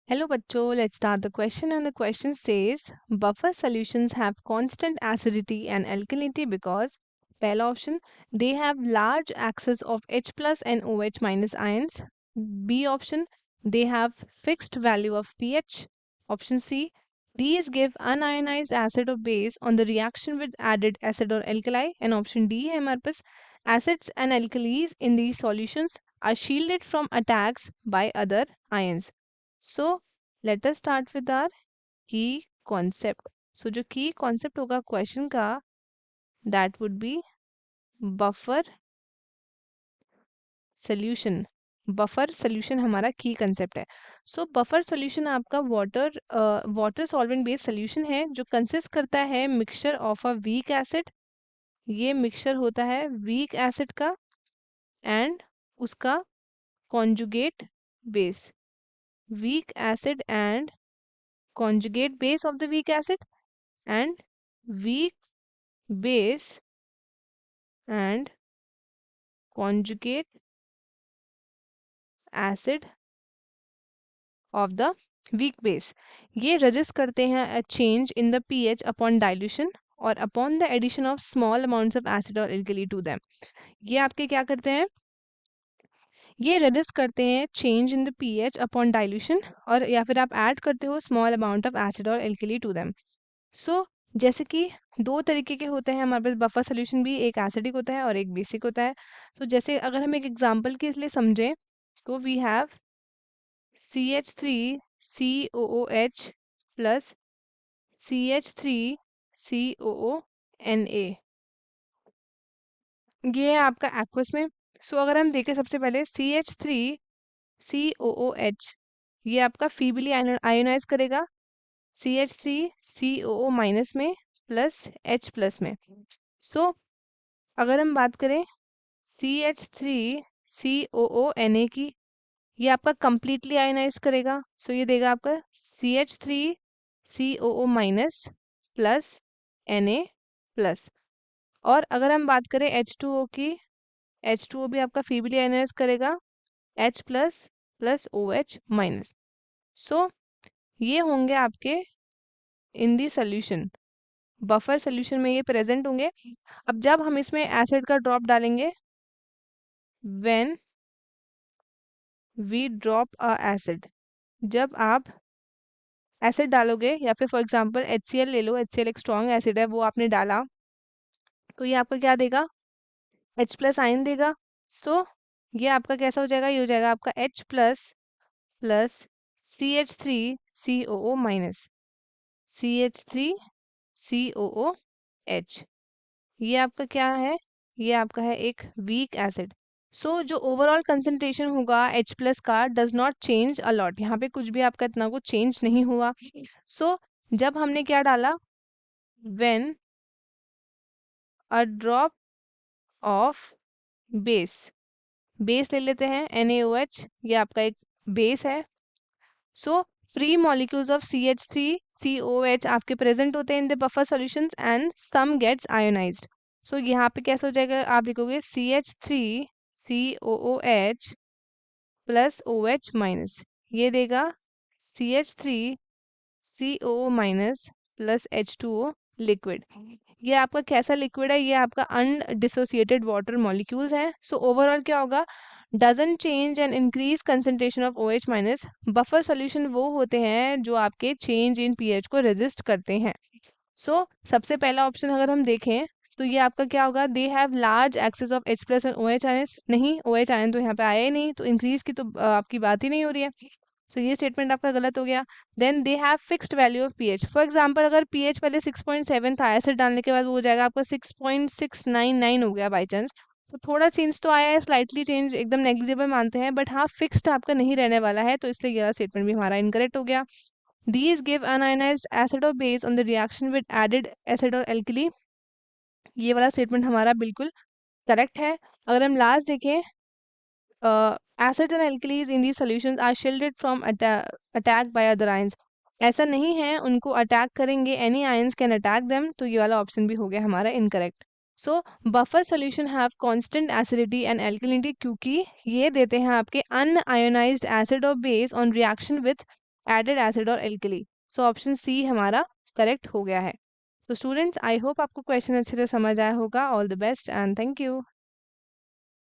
Hello बच्चों, let's start the question and the question says buffer solutions have constant acidity and alkalinity because पहला option they have large excess of H plus and OH minus ions. B option they have fixed value of pH. Option C these give unionized acid or base on the reaction with added acid or alkali. And option D है हमारे पास acids and alkalis in these solutions are shielded from attacks by other ions. So let us start with our key concept. So जो key concept होगा question का that would be buffer solution. Buffer solution हमारा की concept है. सो buffer solution आपका water solvent based solution है जो consist करता है mixture of a weak acid. ये मिक्सचर होता है वीक एसिड का एंड उसका conjugate base. Weak acid and conjugate base of the weak acid and weak base and conjugate acid of the weak base. ये resist करते हैं a change in the pH upon dilution और upon the addition of small amounts of acid or alkali to them. ये आपके क्या करते हैं, ये resist करते हैं change in the pH upon dilution और या फिर आप add करते हो small amount of acid or alkali to them. सो जैसे कि दो तरीके के होते हैं हमारे पास बफर सोल्यूशन भी, एक एसिडिक होता है और एक बेसिक होता है. तो जैसे अगर हम एक एग्जांपल के लिए समझें तो we have CH3COOH plus CH3COONA. ये है आपका एक्वस में. सो अगर हम देखें सबसे पहले CH3COOH ये आपका फीबली आयोनाइज करेगा CH3COO माइनस में प्लस H प्लस में. सो अगर हम बात करें CH3COONA की, ये आपका कंप्लीटली आयोनाइज करेगा. सो ये देगा आपका CH3COO minus plus Na plus. और अगर हम बात करें H2O की, H2O भी आपका फीबली आयोनाइज करेगा H plus plus OH minus. So ये होंगे आपके in the solution. Buffer solution में ये प्रेजेंट होंगे. अब जब हम इसमें एसिड का ड्रॉप डालेंगे, when we drop a acid, जब आप एसिड डालोगे या फिर फॉर एग्जांपल HCl ले लो, HCl एक स्ट्रॉन्ग एसिड है, वो आपने डाला तो ये आपका क्या देगा, H प्लस आयन देगा. सो ये आपका कैसा हो जाएगा, ये हो जाएगा आपका H plus plus CH3COO minus CH3COOH. ये आपका क्या है, ये आपका है एक वीक एसिड. सो जो ओवरऑल कंसंट्रेशन होगा H प्लस का डज नॉट चेंज अलॉट. यहाँ पे कुछ भी आपका इतना कुछ चेंज नहीं हुआ. सो जब हमने क्या डाला, when a drop of base, base ले लेते हैं NaOH, ये आपका एक बेस है. So free molecules of CH3COOH आपके प्रेजेंट होते हैं in the buffer solutions and some gets ionised. So यहाँ पे कैसा हो जाएगा, आप लिखोगे CH3COOH प्लस OH माइनस, ये देगा CH3COO minus plus H2O liquid. ये आपका कैसा लिक्विड है, ये आपका अनडिसोसिएटेड वाटर मॉलिक्यूल्स हैं. सो ओवरऑल क्या होगा, doesn't change and increase concentration of OH minus. Buffer solution वो होते हैं जो आपके चेंज इन पीएच को रेजिस्ट करते हैं. सो सबसे पहला ऑप्शन अगर हम देखें तो ये आपका क्या होगा, they have large access of H plus and OH ions. नहीं, OH आयन तो यहाँ पे आया ही नहीं, तो इंक्रीज की तो आपकी बात ही नहीं हो रही है. सो ये स्टेटमेंट आपका गलत हो गया. Then they have fixed value of pH. For example अगर पीएच पहले 6.7 था, एसिड डालने के बाद वो हो जाएगा आपका 6.699 हो गया बाई चांस. तो थोड़ा चेंज तो आया है, स्लाइटली चेंज, एकदम नेग्लिजिबल मानते हैं, बट हाँ फिक्स्ड आपका नहीं रहने वाला है, तो इसलिए ये स्टेटमेंट भी हमारा इनकरेक्ट हो गया. These give unionized acid or base on the reaction with added acid or alkali. ये वाला स्टेटमेंट हमारा बिल्कुल करेक्ट है. अगर हम लास्ट देखें, acids and alkalis in these solutions are shielded from attack by other ions. ऐसा नहीं है, उनको अटैक करेंगे, any ions can attack them. तो ये वाला ऑप्शन भी हो गया हमारा incorrect. So buffer solution have constant acidity and alkalinity क्योंकि ये देते हैं आपके अनआयोनाइज्ड एसिड और base on reaction with added acid और एल्कली। सो ऑप्शन सी हमारा करेक्ट हो गया है। तो स्टूडेंट्स, आई होप आपको क्वेश्चन अच्छे से समझ आया होगा। All the best and thank you.